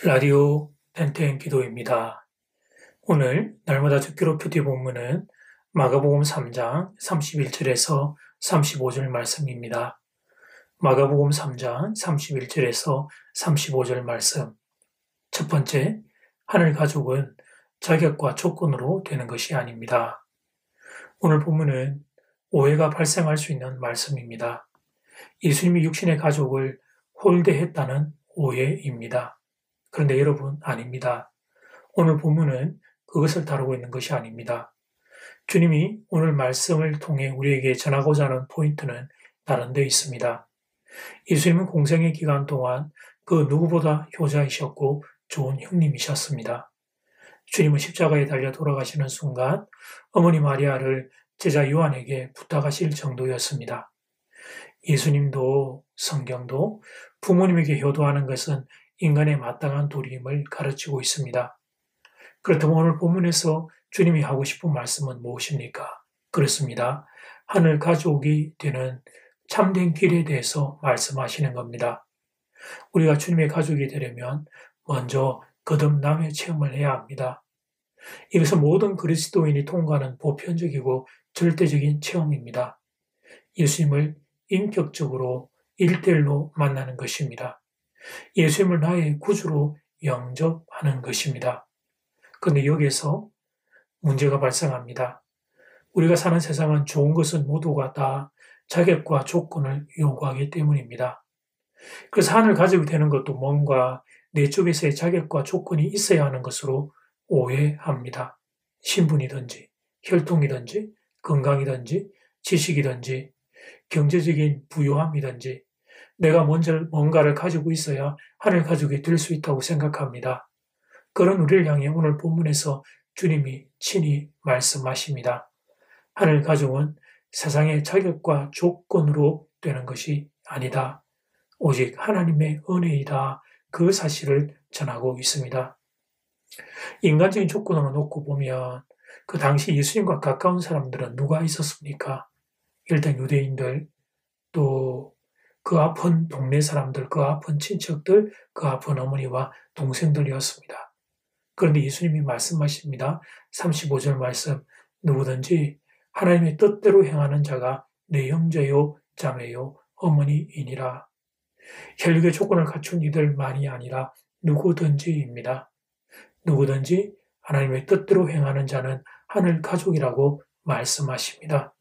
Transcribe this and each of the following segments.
라디오 텐텐 기도입니다. 오늘 날마다 듣기로 표디 본문은 마가복음 3장 31절에서 35절 말씀입니다. 마가복음 3장 31절에서 35절 말씀. 첫 번째, 하늘 가족은 자격과 조건으로 되는 것이 아닙니다. 오늘 본문은 오해가 발생할 수 있는 말씀입니다. 예수님이 육신의 가족을 홀대했다는 오해입니다. 그런데 여러분, 아닙니다. 오늘 본문은 그것을 다루고 있는 것이 아닙니다. 주님이 오늘 말씀을 통해 우리에게 전하고자 하는 포인트는 다른 데 있습니다. 예수님은 공생의 기간 동안 그 누구보다 효자이셨고 좋은 형님이셨습니다. 주님은 십자가에 달려 돌아가시는 순간 어머니 마리아를 제자 요한에게 부탁하실 정도였습니다. 예수님도 성경도 부모님에게 효도하는 것은 인간의 마땅한 도리임을 가르치고 있습니다. 그렇다면 오늘 본문에서 주님이 하고 싶은 말씀은 무엇입니까? 그렇습니다. 하늘 가족이 되는 참된 길에 대해서 말씀하시는 겁니다. 우리가 주님의 가족이 되려면 먼저 거듭남의 체험을 해야 합니다. 이것은 모든 그리스도인이 통과하는 보편적이고 절대적인 체험입니다. 예수님을 인격적으로 1대1로 만나는 것입니다. 예수님을 나의 구주로 영접하는 것입니다. 그런데 여기에서 문제가 발생합니다. 우리가 사는 세상은 좋은 것은 모두가 다 자격과 조건을 요구하기 때문입니다. 그래서 하늘 가족이 되는 것도 뭔가 내 쪽에서의 자격과 조건이 있어야 하는 것으로 오해합니다. 신분이든지 혈통이든지 건강이든지 지식이든지 경제적인 부유함이든지 내가 먼저 뭔가를 가지고 있어야 하늘 가족이 될 수 있다고 생각합니다. 그런 우리를 향해 오늘 본문에서 주님이 친히 말씀하십니다. 하늘 가족은 세상의 자격과 조건으로 되는 것이 아니다. 오직 하나님의 은혜이다. 그 사실을 전하고 있습니다. 인간적인 조건으로 놓고 보면 그 당시 예수님과 가까운 사람들은 누가 있었습니까? 일단 유대인들, 또 그 아픈 동네 사람들, 그 아픈 친척들, 그 아픈 어머니와 동생들이었습니다. 그런데 예수님이 말씀하십니다. 35절 말씀, 누구든지 하나님의 뜻대로 행하는 자가 내 형제요, 자매요, 어머니이니라. 혈육의 조건을 갖춘 이들만이 아니라 누구든지입니다. 누구든지 하나님의 뜻대로 행하는 자는 하늘 가족이라고 말씀하십니다.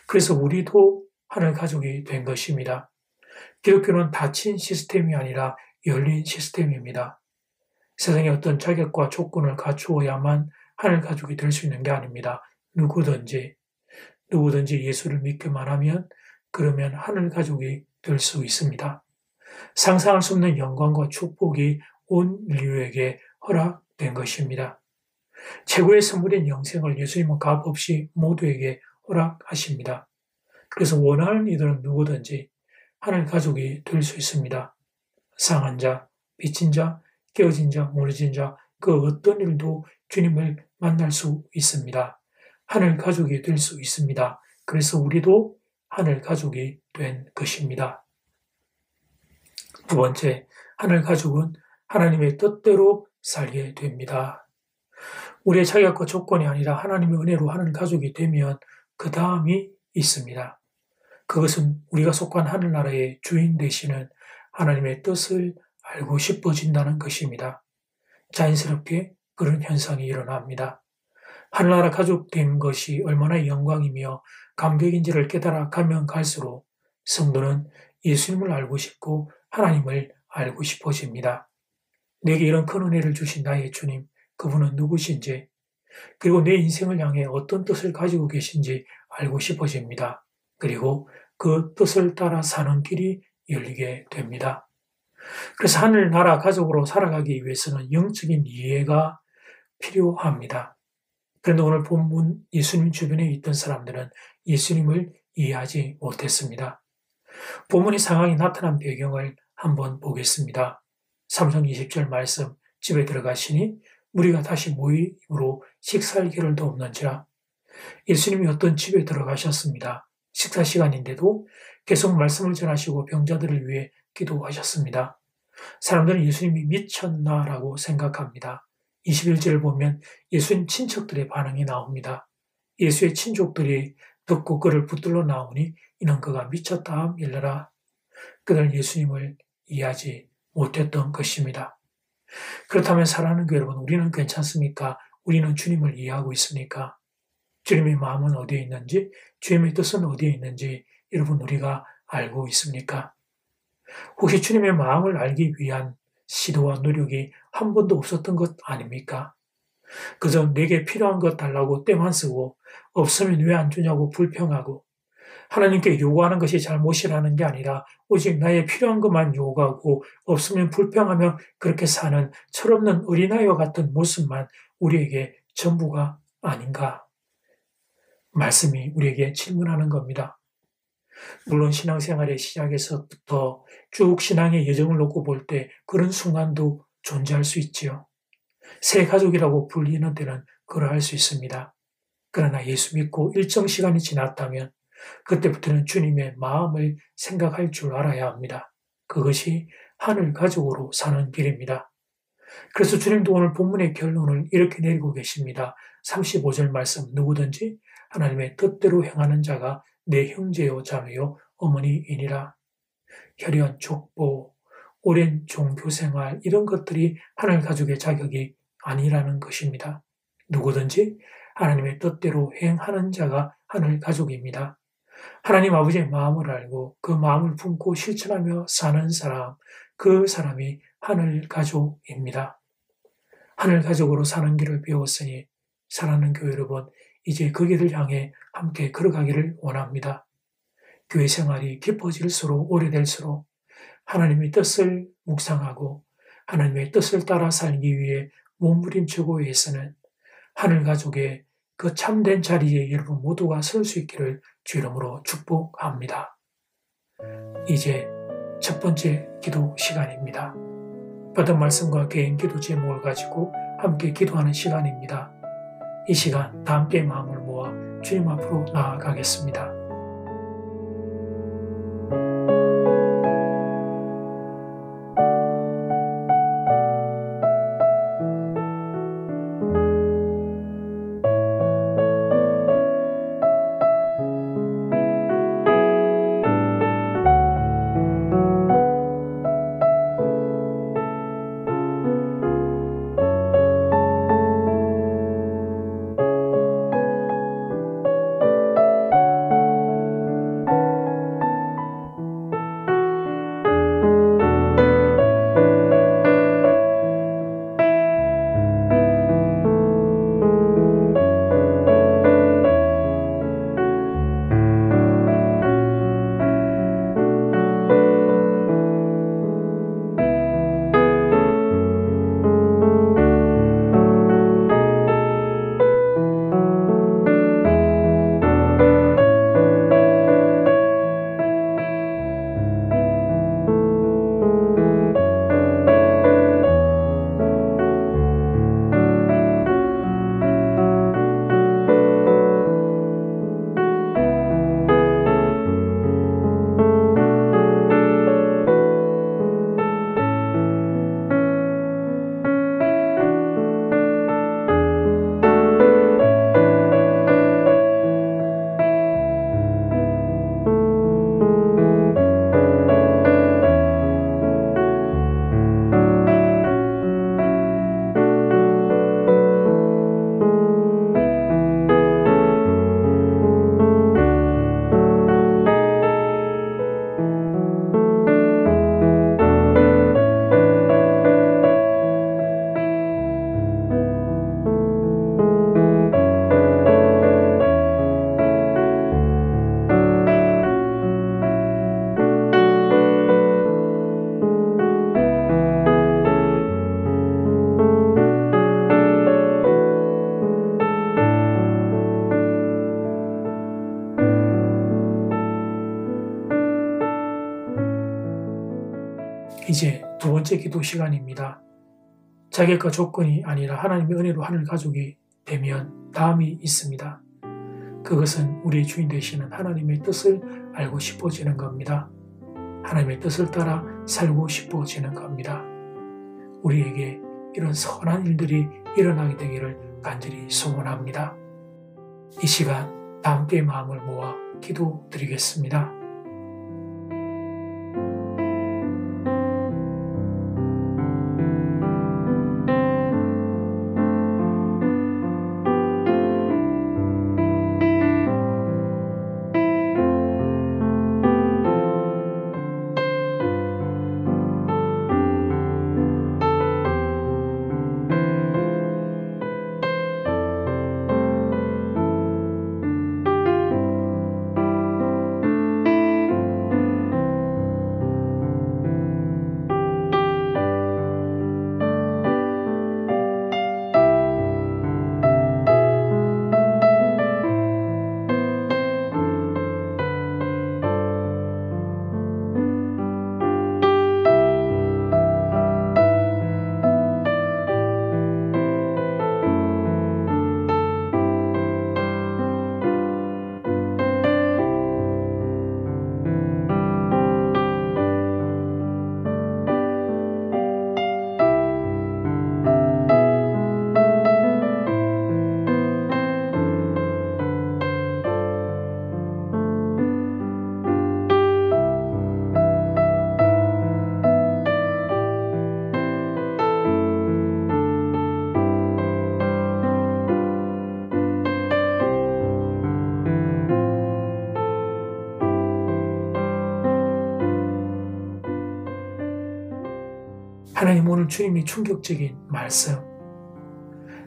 그래서 우리도 하늘 가족이 된 것입니다. 기독교는 닫힌 시스템이 아니라 열린 시스템입니다. 세상에 어떤 자격과 조건을 갖추어야만 하늘 가족이 될 수 있는 게 아닙니다. 누구든지 예수를 믿기만 하면 그러면 하늘 가족이 될 수 있습니다. 상상할 수 없는 영광과 축복이 온 인류에게 허락된 것입니다. 최고의 선물인 영생을 예수님은 값없이 모두에게 허락하십니다. 그래서 원하는 이들은 누구든지 하늘 가족이 될 수 있습니다. 상한 자, 빚진 자, 깨어진 자, 무너진 자, 그 어떤 일도 주님을 만날 수 있습니다. 하늘 가족이 될 수 있습니다. 그래서 우리도 하늘 가족이 된 것입니다. 두 번째, 하늘 가족은 하나님의 뜻대로 살게 됩니다. 우리의 자격과 조건이 아니라 하나님의 은혜로 하늘 가족이 되면 그 다음이 있습니다. 그것은 우리가 속한 하늘나라의 주인 되시는 하나님의 뜻을 알고 싶어진다는 것입니다. 자연스럽게 그런 현상이 일어납니다. 하늘나라 가족 된 것이 얼마나 영광이며 감격인지를 깨달아 가면 갈수록 성도는 예수님을 알고 싶고 하나님을 알고 싶어집니다. 내게 이런 큰 은혜를 주신 나의 주님, 그분은 누구신지, 그리고 내 인생을 향해 어떤 뜻을 가지고 계신지 알고 싶어집니다. 그리고 그 뜻을 따라 사는 길이 열리게 됩니다. 그래서 하늘나라 가족으로 살아가기 위해서는 영적인 이해가 필요합니다. 그런데 오늘 본문 예수님 주변에 있던 사람들은 예수님을 이해하지 못했습니다. 본문의 상황이 나타난 배경을 한번 보겠습니다. 3장 20절 말씀, 집에 들어가시니 무리가 다시 모임으로 식사할 겨를도 없는지라. 예수님이 어떤 집에 들어가셨습니다. 식사 시간인데도 계속 말씀을 전하시고 병자들을 위해 기도하셨습니다. 사람들은 예수님이 미쳤나라고 생각합니다. 21절을 보면 예수님 친척들의 반응이 나옵니다. 예수의 친족들이 듣고 그를 붙들러 나오니 이는 그가 미쳤다 일러라. 그들은 예수님을 이해하지 못했던 것입니다. 그렇다면 사랑하는 교회 여러분, 우리는 괜찮습니까? 우리는 주님을 이해하고 있습니까? 주님의 마음은 어디에 있는지, 주님의 뜻은 어디에 있는지 여러분 우리가 알고 있습니까? 혹시 주님의 마음을 알기 위한 시도와 노력이 한 번도 없었던 것 아닙니까? 그저 내게 필요한 것 달라고 떼만 쓰고 없으면 왜 안 주냐고 불평하고 하나님께 요구하는 것이 잘못이라는 게 아니라 오직 나의 필요한 것만 요구하고 없으면 불평하며 그렇게 사는 철없는 어린아이와 같은 모습만 우리에게 전부가 아닌가? 말씀이 우리에게 질문하는 겁니다. 물론 신앙생활의 시작에서부터 쭉 신앙의 여정을 놓고 볼 때 그런 순간도 존재할 수 있지요. 새 가족이라고 불리는 데는 그러할 수 있습니다. 그러나 예수 믿고 일정 시간이 지났다면 그때부터는 주님의 마음을 생각할 줄 알아야 합니다. 그것이 하늘 가족으로 사는 길입니다. 그래서 주님도 오늘 본문의 결론을 이렇게 내리고 계십니다. 35절 말씀, 누구든지 하나님의 뜻대로 행하는 자가 내 형제요 자매요 어머니이니라. 혈연, 족보, 오랜 종교생활 이런 것들이 하늘 가족의 자격이 아니라는 것입니다. 누구든지 하나님의 뜻대로 행하는 자가 하늘 가족입니다. 하나님 아버지의 마음을 알고 그 마음을 품고 실천하며 사는 사람, 그 사람이 하늘 가족입니다. 하늘 가족으로 사는 길을 배웠으니 사랑하는 교회 여러분, 이제 그 길을 향해 함께 걸어가기를 원합니다. 교회 생활이 깊어질수록 오래될수록 하나님의 뜻을 묵상하고 하나님의 뜻을 따라 살기 위해 몸부림치고 위해서는 하늘 가족의 그 참된 자리에 여러분 모두가 설 수 있기를 주 이름으로 축복합니다. 이제 첫 번째 기도 시간입니다. 받은 말씀과 개인 기도 제목을 가지고 함께 기도하는 시간입니다. 이 시간 다 함께 마음을 모아 주님 앞으로 나아가겠습니다. 이제 두 번째 기도 시간입니다. 자격과 조건이 아니라 하나님의 은혜로 하늘 가족이 되면 다음이 있습니다. 그것은 우리의 주인 되시는 하나님의 뜻을 알고 싶어지는 겁니다. 하나님의 뜻을 따라 살고 싶어지는 겁니다. 우리에게 이런 선한 일들이 일어나게 되기를 간절히 소원합니다. 이 시간 다 함께 마음을 모아 기도드리겠습니다. 하나님, 오늘 주님이 충격적인 말씀,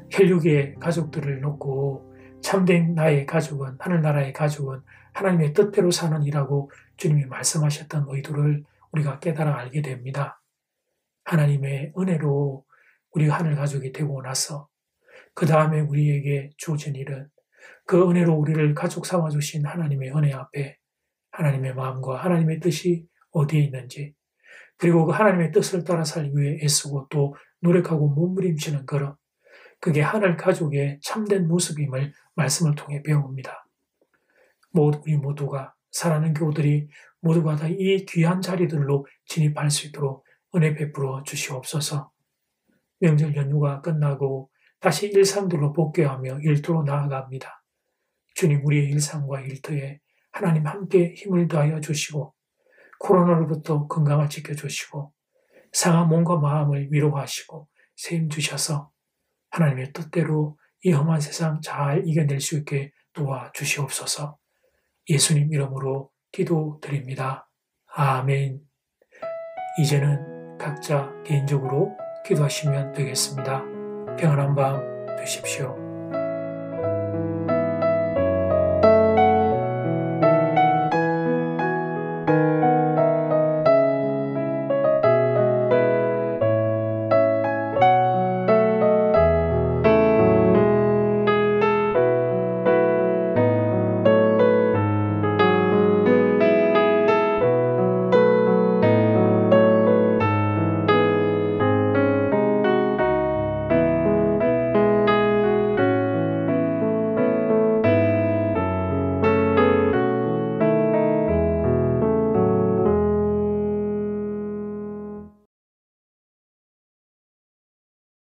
혈육의 가족들을 놓고 참된 나의 가족은, 하늘나라의 가족은 하나님의 뜻대로 사는 이라고 주님이 말씀하셨던 의도를 우리가 깨달아 알게 됩니다. 하나님의 은혜로 우리가 하늘 가족이 되고 나서 그 다음에 우리에게 주어진 일은 그 은혜로 우리를 가족 삼아주신 하나님의 은혜 앞에 하나님의 마음과 하나님의 뜻이 어디에 있는지, 그리고 그 하나님의 뜻을 따라 살기 위해 애쓰고 또 노력하고 몸부림치는 걸음, 그게 하늘 가족의 참된 모습임을 말씀을 통해 배웁니다. 우리 모두가, 사랑하는 교우들이 모두가 다 이 귀한 자리들로 진입할 수 있도록 은혜 베풀어 주시옵소서. 명절 연휴가 끝나고 다시 일상들로 복귀하며 일터로 나아갑니다. 주님, 우리의 일상과 일터에 하나님 함께 힘을 더하여 주시고 코로나로부터 건강을 지켜주시고 상한 몸과 마음을 위로하시고 세임 주셔서 하나님의 뜻대로 이 험한 세상 잘 이겨낼 수 있게 도와주시옵소서. 예수님 이름으로 기도드립니다. 아멘. 이제는 각자 개인적으로 기도하시면 되겠습니다. 평안한 밤 되십시오.